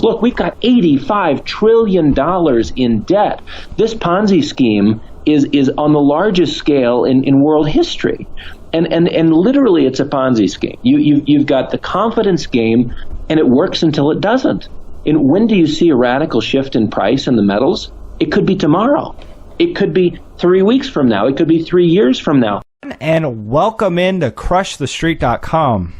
look, we've got $85 trillion in debt. This Ponzi scheme is on the largest scale in world history. And literally it's a Ponzi scheme. You've got the confidence game, and it works until it doesn't. And when do you see a radical shift in price in the metals? It could be tomorrow. It could be 3 weeks from now. It could be 3 years from now. And welcome into CrushTheStreet.com.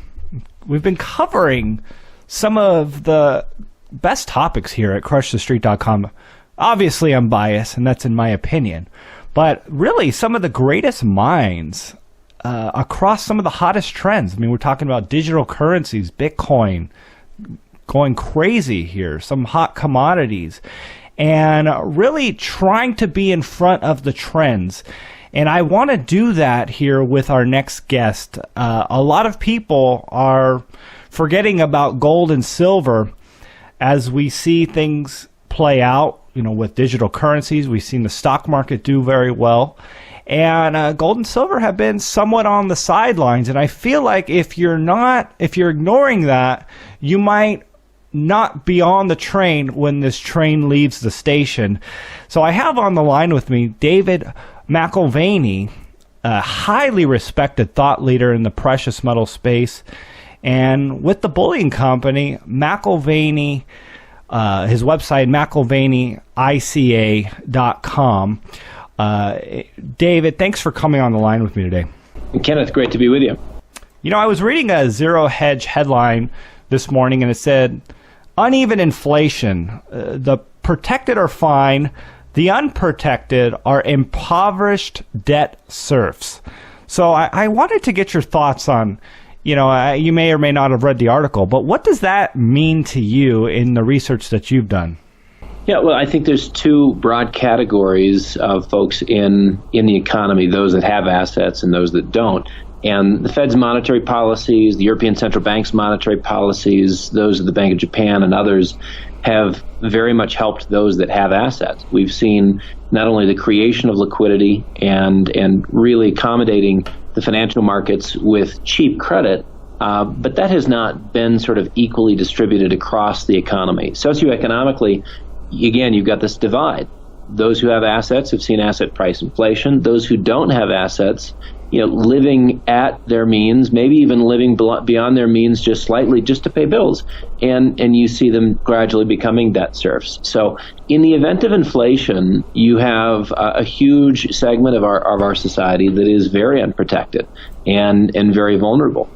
We've been covering some of the best topics here at CrushTheStreet.com. Obviously, I'm biased, and that's in my opinion. But really, some of the greatest minds across some of the hottest trends. I mean, we're talking about digital currencies, Bitcoin, going crazy here, some hot commodities, and really trying to be in front of the trends. And I want to do that here with our next guest. A lot of people are forgetting about gold and silver as we see things play out, with digital currencies. We've seen the stock market do very well. And gold and silver have been somewhat on the sidelines. And I feel like if you're ignoring that, you might not be on the train when this train leaves the station. So I have on the line with me David McAlvany, a highly respected thought leader in the precious metal space. And with the bullion company, McAlvany, his website, McAlvanyICA.com. David, thanks for coming on the line with me today. Kenneth, great to be with you. I was reading a Zero Hedge headline this morning, and it said, uneven inflation. The protected are fine. The unprotected are impoverished debt serfs. So I wanted to get your thoughts on, you may or may not have read the article, but what does that mean to you in the research that you've done? Yeah, well, I think there's two broad categories of folks in the economy, those that have assets and those that don't. And the Fed's monetary policies, the European Central Bank's monetary policies, those of the Bank of Japan and others have very much helped those that have assets. We've seen not only the creation of liquidity and really accommodating the financial markets with cheap credit, but that has not been sort of equally distributed across the economy. Socioeconomically, again, you've got this divide. Those who have assets have seen asset price inflation. Those who don't have assets, living at their means, maybe even living beyond their means just slightly just to pay bills. And you see them gradually becoming debt serfs. So in the event of inflation, you have a huge segment of our society that is very unprotected and very vulnerable.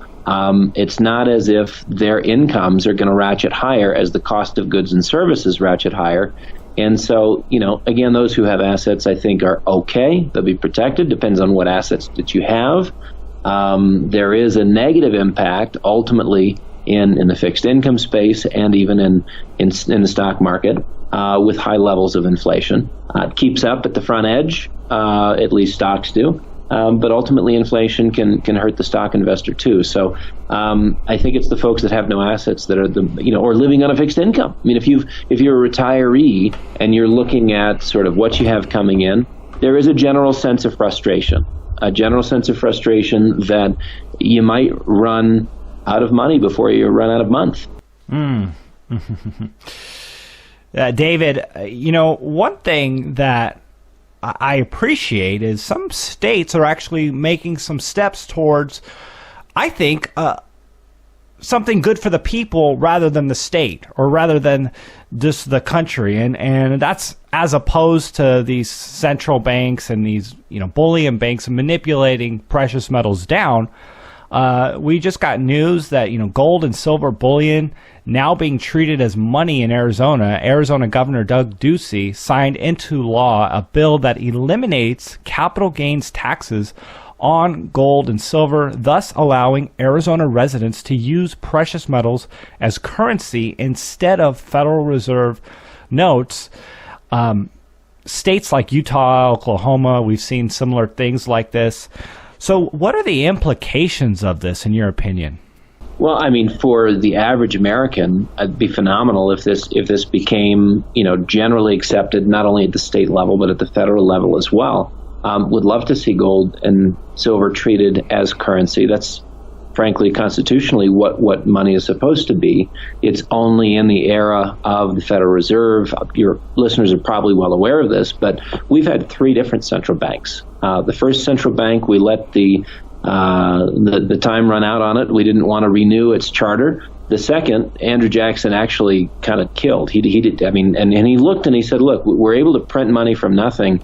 It's not as if their incomes are going to ratchet higher as the cost of goods and services ratchet higher. And so, again, those who have assets, I think, are okay. They'll be protected. Depends on what assets that you have. There is a negative impact ultimately in the fixed income space and even in the stock market with high levels of inflation. It keeps up at the front edge, at least stocks do. But ultimately, inflation can hurt the stock investor too. So I think it's the folks that have no assets that are or living on a fixed income. I mean, if you're a retiree and you're looking at sort of what you have coming in, there is a general sense of frustration. That you might run out of money before you run out of month. David, one thing that I appreciate is some states are actually making some steps towards, I think, something good for the people rather than the state or rather than just the country. And that's as opposed to these central banks and these, bullion banks manipulating precious metals down. We just got news that, gold and silver bullion now being treated as money in Arizona. Arizona Governor Doug Ducey signed into law a bill that eliminates capital gains taxes on gold and silver, thus allowing Arizona residents to use precious metals as currency instead of Federal Reserve notes. States like Utah, Oklahoma, we've seen similar things like this. So what are the implications of this, in your opinion? Well, I mean, for the average American, it'd be phenomenal if this became, generally accepted, not only at the state level, but at the federal level as well. Would love to see gold and silver treated as currency. That's frankly, constitutionally, what money is supposed to be. It's only in the era of the Federal Reserve. Your listeners are probably well aware of this, but we've had 3 different central banks. The first central bank, we let the time run out on it. We didn't want to renew its charter. The second, Andrew Jackson actually kind of killed. He did. I mean, and he looked and he said, look, we're able to print money from nothing,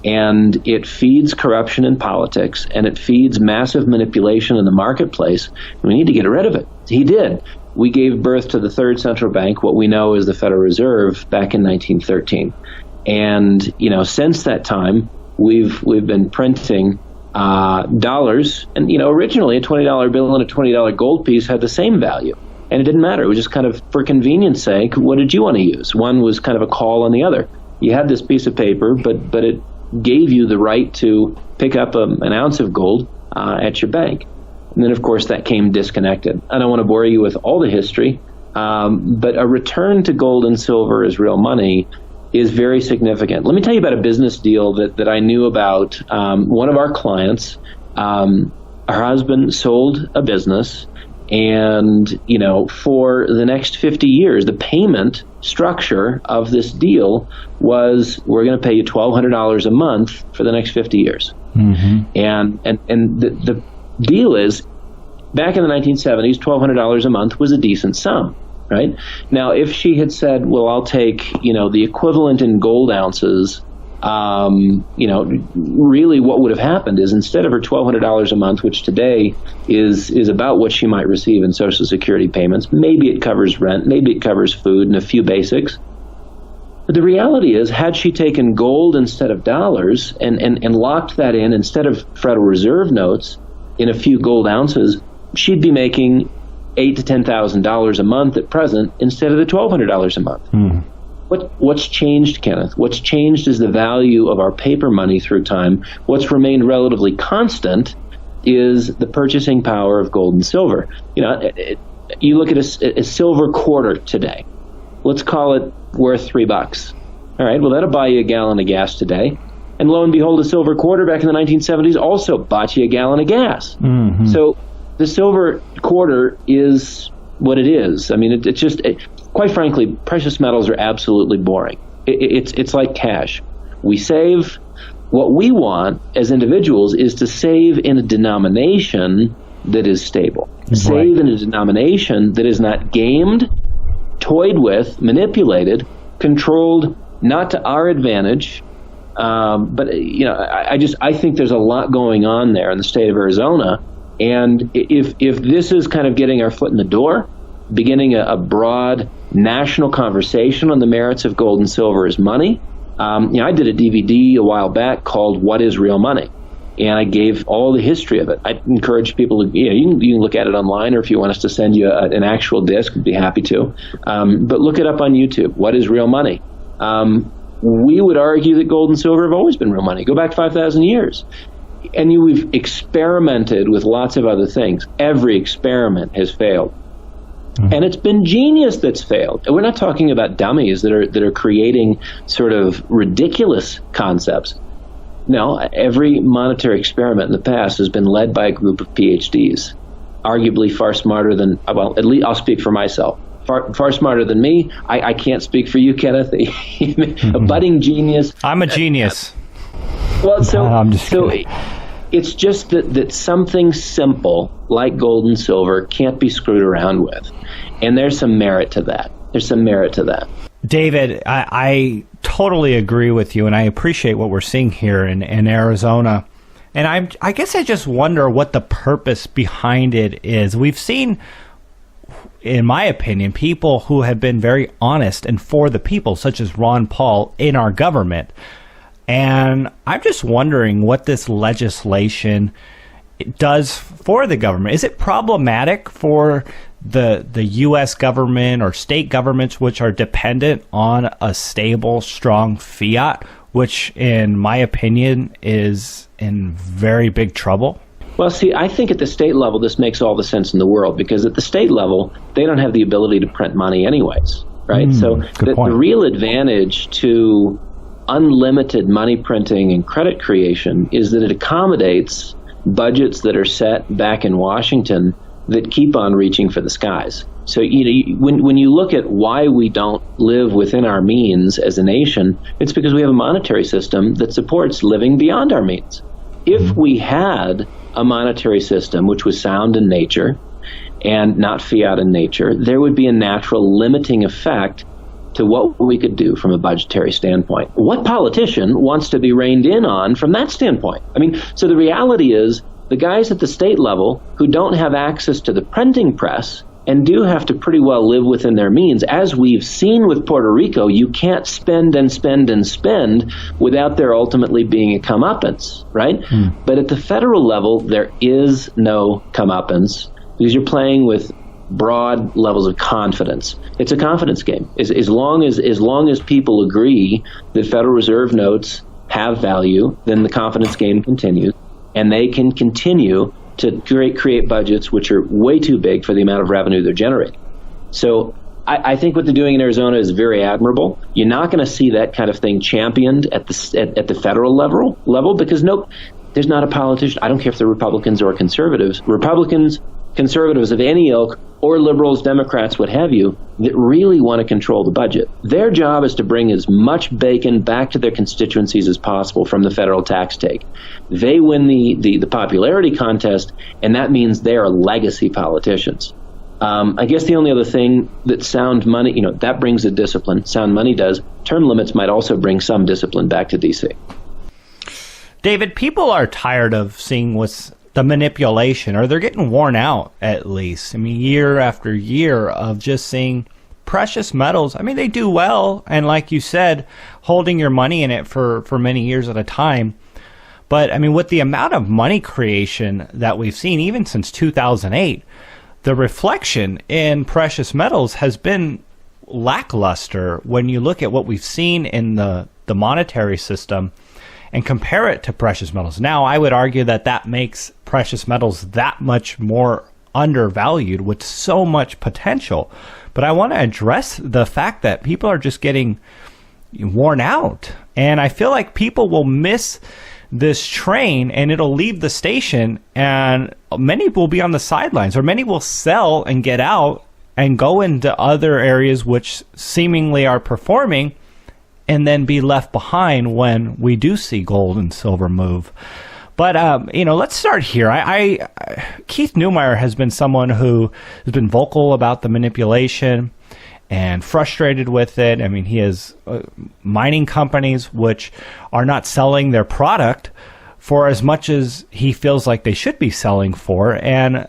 and it feeds corruption in politics, and it feeds massive manipulation in the marketplace. We need to get rid of it. He did. We gave birth to the third central bank, what we know as the Federal Reserve, back in 1913. And, since that time, we've been printing dollars. And, originally a $20 bill and a $20 gold piece had the same value. And it didn't matter. It was just kind of, for convenience sake, what did you want to use? One was kind of a call on the other. You had this piece of paper, but it gave you the right to pick up an ounce of gold at your bank. And then, of course, that came disconnected. I don't want to bore you with all the history, but a return to gold and silver as real money is very significant. Let me tell you about a business deal that I knew about. One of our clients, her husband sold a business, and, for the next 50 years, the payment structure of this deal was, we're going to pay you $1,200 a month for the next 50 years. Mm-hmm. And the deal is, back in the 1970s, $1,200 a month was a decent sum, right? Now, if she had said, well, I'll take, the equivalent in gold ounces, really what would have happened is, instead of her $1,200 a month, which today is about what she might receive in Social Security payments, maybe it covers rent, maybe it covers food and a few basics. But the reality is, had she taken gold instead of dollars and locked that in instead of Federal Reserve notes in a few gold ounces, she'd be making $8,000 to $10,000 a month at present instead of the $1,200 a month. Mm. What's changed, Kenneth? What's changed is the value of our paper money through time. What's remained relatively constant is the purchasing power of gold and silver. You look at a silver quarter today. Let's call it worth $3. All right, well, that'll buy you a gallon of gas today. And lo and behold, a silver quarter back in the 1970s also bought you a gallon of gas. Mm-hmm. So the silver quarter is what it is. I mean, quite frankly, precious metals are absolutely boring. It's like cash. We save. What we want as individuals is to save in a denomination that is stable. Right. Save in a denomination that is not gamed, toyed with, manipulated, controlled, not to our advantage. But I think there's a lot going on there in the state of Arizona. And if this is kind of getting our foot in the door, beginning a broad national conversation on the merits of gold and silver as money. I did a DVD a while back called "What is Real Money?" and I gave all the history of it. I encourage people to, you can look at it online, or if you want us to send you an actual disc, we'd be happy to. But look it up on YouTube. What is real money? We would argue that gold and silver have always been real money. Go back 5,000 years. And we've experimented with lots of other things. Every experiment has failed. And it's been genius that's failed. And we're not talking about dummies that are creating sort of ridiculous concepts. No, every monetary experiment in the past has been led by a group of PhDs, arguably far smarter than, well, at least I'll speak for myself, far smarter than me. I can't speak for you, Kenneth. A budding genius. I'm a genius. Well, I'm just kidding. It's just that something simple like gold and silver can't be screwed around with. And there's some merit to that. David, I totally agree with you, and I appreciate what we're seeing here in Arizona. And I guess I just wonder what the purpose behind it is. We've seen, in my opinion, people who have been very honest and for the people, such as Ron Paul, in our government. And I'm just wondering what this legislation does for the government. Is it problematic for the U.S. government or state governments, which are dependent on a stable, strong fiat, which, in my opinion, is in very big trouble? Well, see, I think at the state level, this makes all the sense in the world, because at the state level, they don't have the ability to print money anyways, right? So the real advantage to unlimited money printing and credit creation is that it accommodates budgets that are set back in Washington that keep on reaching for the skies. So when you look at why we don't live within our means as a nation, it's because we have a monetary system that supports living beyond our means. If we had a monetary system which was sound in nature and not fiat in nature, there would be a natural limiting effect to what we could do from a budgetary standpoint. What politician wants to be reined in on from that standpoint? I mean, so the reality is the guys at the state level who don't have access to the printing press and do have to pretty well live within their means, as we've seen with Puerto Rico, you can't spend and spend and spend without there ultimately being a comeuppance, right? But at the federal level, there is no comeuppance because you're playing with broad levels of confidence. It's a confidence game. As long as people agree that Federal Reserve notes have value, then the confidence game continues, and they can continue to create budgets which are way too big for the amount of revenue they're generating. So I think what they're doing in Arizona is very admirable. You're not going to see that kind of thing championed at the federal level because there's not a politician. I don't care if they're Republicans or conservatives. Conservatives of any ilk, or liberals, Democrats, what have you, that really want to control the budget. Their job is to bring as much bacon back to their constituencies as possible from the federal tax take. They win the popularity contest, and that means they are legacy politicians. I guess the only other thing that sound money, that brings a discipline. Sound money does. Term limits might also bring some discipline back to D.C. David, people are tired of seeing what's the manipulation, or they're getting worn out at least. I mean, year after year of just seeing precious metals. I mean, they do well, and like you said, holding your money in it for many years at a time. But I mean, with the amount of money creation that we've seen, even since 2008, the reflection in precious metals has been lackluster when you look at what we've seen in the monetary system and compare it to precious metals. Now, I would argue that makes precious metals that much more undervalued with so much potential. But I want to address the fact that people are just getting worn out. And I feel like people will miss this train and it'll leave the station, and many will be on the sidelines, or many will sell and get out and go into other areas which seemingly are performing, and then be left behind when we do see gold and silver move. But, let's start here. Keith Neumeyer has been someone who has been vocal about the manipulation and frustrated with it. I mean, he has mining companies which are not selling their product for as much as he feels like they should be selling for. And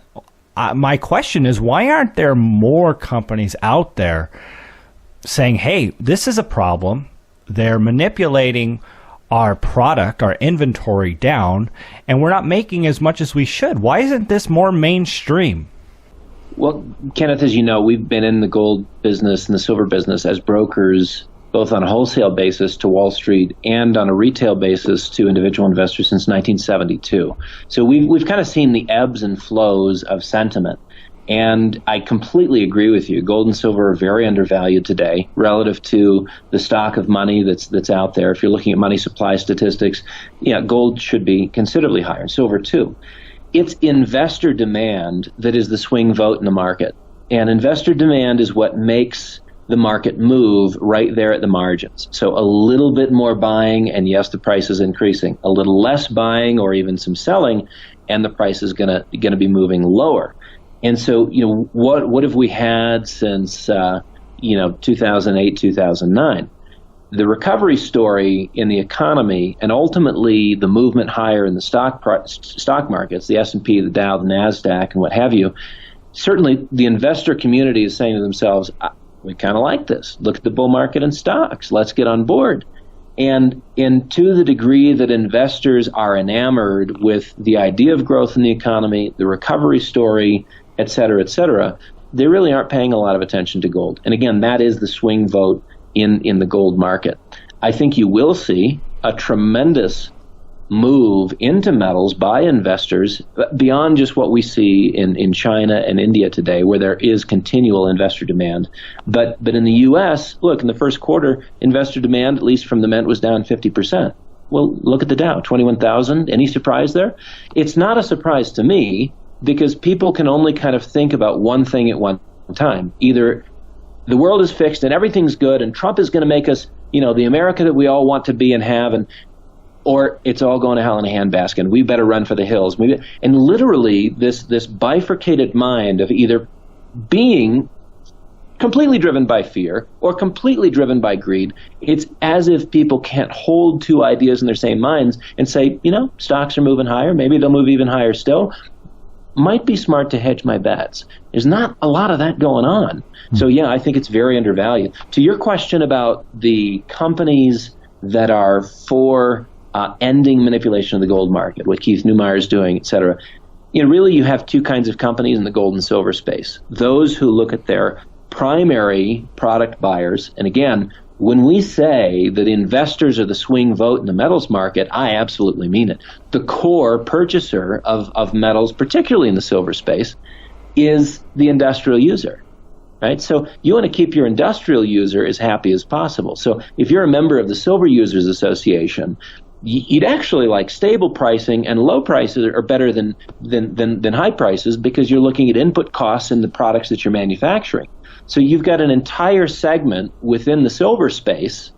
my question is, why aren't there more companies out there saying, hey, this is a problem? They're manipulating our product, our inventory down, and we're not making as much as we should. Why isn't this more mainstream? Well, Kenneth, as you know, we've been in the gold business and the silver business as brokers, both on a wholesale basis to Wall Street and on a retail basis to individual investors since 1972. So we've kind of seen the ebbs and flows of sentiment. And I completely agree with you. Gold and silver are very undervalued today relative to the stock of money that's out there. If you're looking at money supply statistics, gold should be considerably higher, and silver too. It's investor demand that is the swing vote in the market. And investor demand is what makes the market move right there at the margins. So a little bit more buying, and yes, the price is increasing. A little less buying or even some selling, and the price is gonna be moving lower. And so, what have we had since 2008, 2009? The recovery story in the economy, and ultimately the movement higher in the stock markets, the S&P, the Dow, the NASDAQ, and what have you. Certainly, the investor community is saying to themselves, "We kind of like this. Look at the bull market in stocks. Let's get on board." And to the degree that investors are enamored with the idea of growth in the economy, the recovery story, et cetera, they really aren't paying a lot of attention to gold. And again, that is the swing vote in the gold market. I think you will see a tremendous move into metals by investors beyond just what we see in China and India today, where there is continual investor demand. But in the U.S., look, in the first quarter, investor demand, at least from the Mint, was down 50%. Well, look at the Dow, 21,000. Any surprise there? It's not a surprise to me because people can only kind of think about one thing at one time. Either the world is fixed and everything's good and Trump is going to make us, the America that we all want to be and have, or it's all going to hell in a handbasket and we better run for the hills. And literally this bifurcated mind of either being completely driven by fear or completely driven by greed. It's as if people can't hold two ideas in their same minds and say, stocks are moving higher. Maybe they'll move even higher still. Might be smart to hedge my bets. There's not a lot of that going on. So yeah, I think it's very undervalued. To your question about the companies that are for ending manipulation of the gold market, what Keith Neumeyer is doing, et cetera, really you have two kinds of companies in the gold and silver space. Those who look at their primary product buyers, and again, when we say that investors are the swing vote in the metals market, I absolutely mean it. The core purchaser of metals, particularly in the silver space, is the industrial user, right? So you want to keep your industrial user as happy as possible. So if you're a member of the Silver Users Association, you'd actually like stable pricing, and low prices are better than high prices because you're looking at input costs in the products that you're manufacturing. So you've got an entire segment within the silver space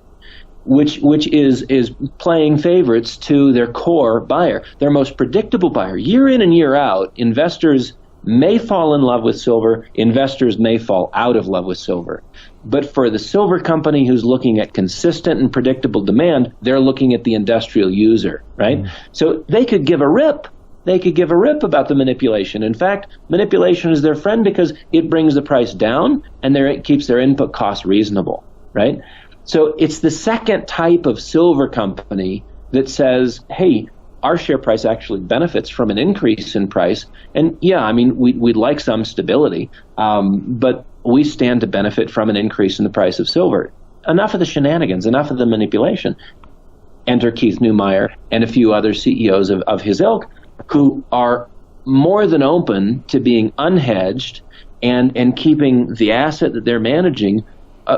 which is playing favorites to their core buyer, their most predictable buyer. Year in and year out, investors may fall in love with silver, investors may fall out of love with silver. But for the silver company who's looking at consistent and predictable demand, they're looking at the industrial user, right? So they could give a rip. They could give a rip about the manipulation. In fact, manipulation is their friend because it brings the price down and it keeps their input costs reasonable, right? So it's the second type of silver company that says, hey, our share price actually benefits from an increase in price. And yeah, I mean, we'd like some stability, but we stand to benefit from an increase in the price of silver. Enough of the shenanigans, enough of the manipulation. Enter Keith Neumeyer and a few other CEOs of his ilk, who are more than open to being unhedged and keeping the asset that they're managing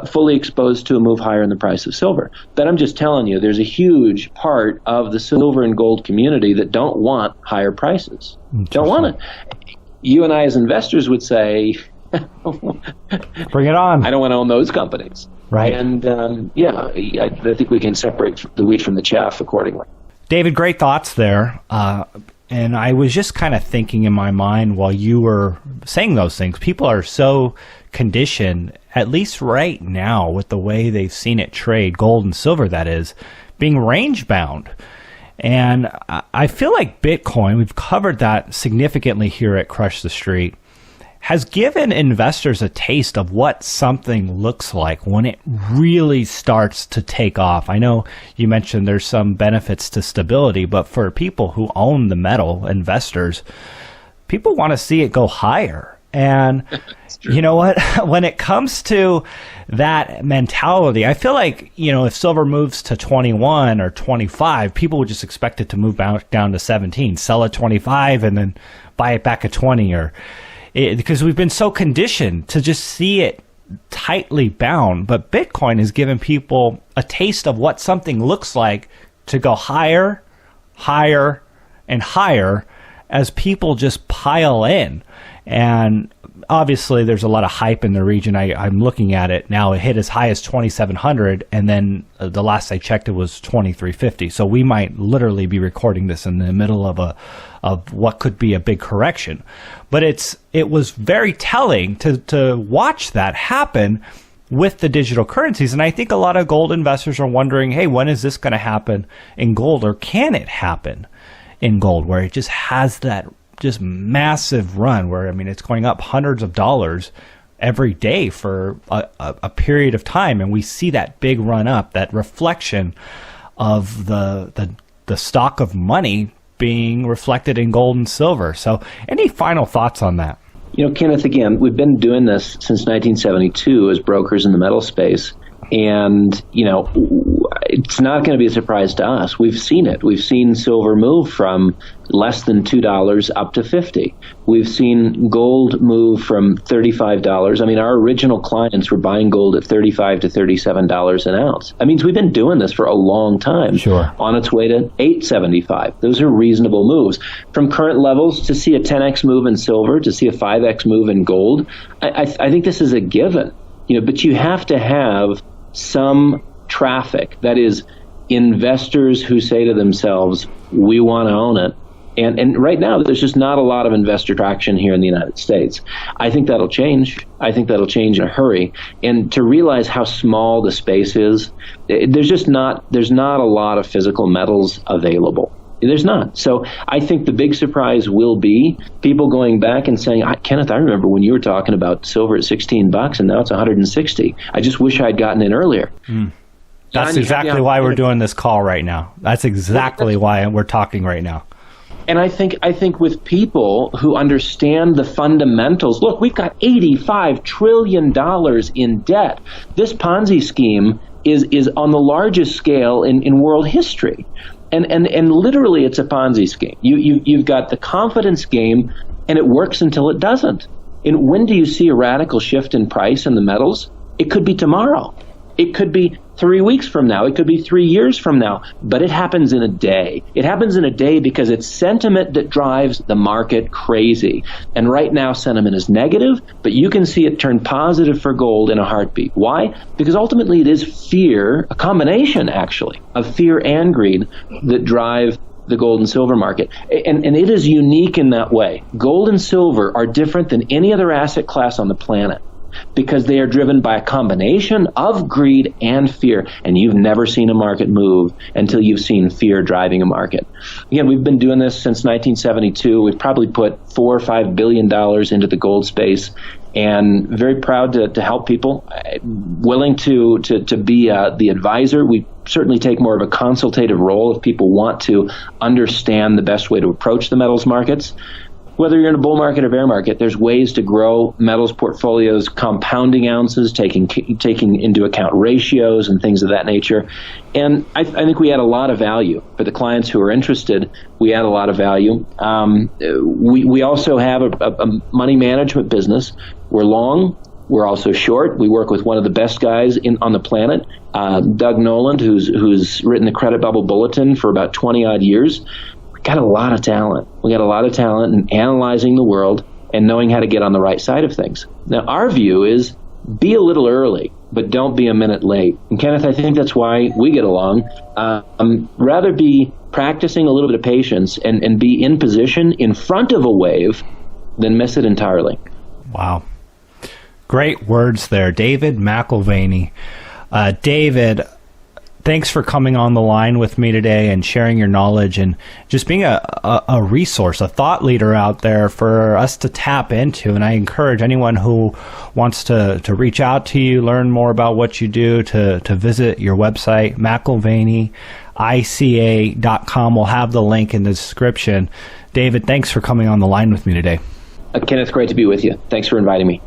fully exposed to a move higher in the price of silver. But I'm just telling you, there's a huge part of the silver and gold community that don't want higher prices. Don't want it. You and I as investors would say, bring it on. I don't want to own those companies. Right. And I think we can separate the wheat from the chaff accordingly. David, great thoughts there. And I was just kind of thinking in my mind while you were saying those things, people are so conditioned, at least right now with the way they've seen it trade, gold and silver that is, being range bound. And I feel like Bitcoin, we've covered that significantly here at Crush the Street, has given investors a taste of what something looks like when it really starts to take off. I know you mentioned there's some benefits to stability, but for people who own the metal, investors, people want to see it go higher. And you know what? When it comes to that mentality, I feel like, if silver moves to 21 or 25, people would just expect it to move down to 17, sell at 25 and then buy it back at 20 because we've been so conditioned to just see it tightly bound. But Bitcoin has given people a taste of what something looks like to go higher, higher, and higher as people just pile in. And obviously there's a lot of hype in the region. I'm looking at it now. It hit as high as 2,700, and then the last I checked, it was 2,350. So we might literally be recording this in the middle of what could be a big correction. But it was very telling to watch that happen with the digital currencies. And I think a lot of gold investors are wondering, hey, when is this going to happen in gold, or can it happen in gold, where it just has that just massive run where, it's going up hundreds of dollars every day for a period of time. And we see that big run up, that reflection of the stock of money being reflected in gold and silver. So any final thoughts on that? Kenneth, again, we've been doing this since 1972 as brokers in the metal space. And, it's not going to be a surprise to us. We've seen it. We've seen silver move from less than $2 up to $50. We've seen gold move from $35. I mean, our original clients were buying gold at $35 to $37 an ounce. That means we've been doing this for a long time. Sure. On its way to $8.75. Those are reasonable moves. From current levels, to see a 10x move in silver, to see a 5x move in gold, I think this is a given. But you have to have some traffic. That is, investors who say to themselves, we want to own it. And right now, there's just not a lot of investor traction here in the United States. I think that'll change. I think that'll change in a hurry. And to realize how small the space is, there's not a lot of physical metals available. There's not. So I think the big surprise will be people going back and saying, Kenneth, I remember when you were talking about silver at $16 and now it's 160. I just wish I'd gotten in earlier. That's exactly why we're doing this call right now. That's exactly why we're talking right now. And I think with people who understand the fundamentals, look, we've got $85 trillion in debt. This Ponzi scheme is on the largest scale in world history. And literally it's a Ponzi scheme. You've got the confidence game, and it works until it doesn't. And when do you see a radical shift in price in the metals? It could be tomorrow. It could be 3 weeks from now. It could be 3 years from now. But it happens in a day. It happens in a day because it's sentiment that drives the market crazy. And right now, sentiment is negative, but you can see it turn positive for gold in a heartbeat. Why? Because ultimately it is fear, a combination actually, of fear and greed that drive the gold and silver market. And it is unique in that way. Gold and silver are different than any other asset class on the planet, because they are driven by a combination of greed and fear. And you've never seen a market move until you've seen fear driving a market. Again, we've been doing this since 1972. We've probably put $4 or $5 billion into the gold space, and very proud to help people, willing to be the advisor. We certainly take more of a consultative role if people want to understand the best way to approach the metals markets. Whether you're in a bull market or bear market, there's ways to grow metals portfolios, compounding ounces, taking into account ratios and things of that nature. And I think we add a lot of value for the clients who are interested. We add a lot of value. We also have a money management business. We're long. We're also short. We work with one of the best guys on the planet, Doug Noland, who's written the Credit Bubble Bulletin for about 20 odd years. Got a lot of talent. We got a lot of talent in analyzing the world and knowing how to get on the right side of things. Now, our view is be a little early, but don't be a minute late. And Kenneth, I think that's why we get along. Rather be practicing a little bit of patience and be in position in front of a wave than miss it entirely. Wow. Great words there, David McIlvaney. David, thanks for coming on the line with me today and sharing your knowledge and just being a resource, a thought leader out there for us to tap into. And I encourage anyone who wants to reach out to you, learn more about what you do, to visit your website, McIlvaneyICA.com. We'll have the link in the description. David, thanks for coming on the line with me today. Kenneth, great to be with you. Thanks for inviting me.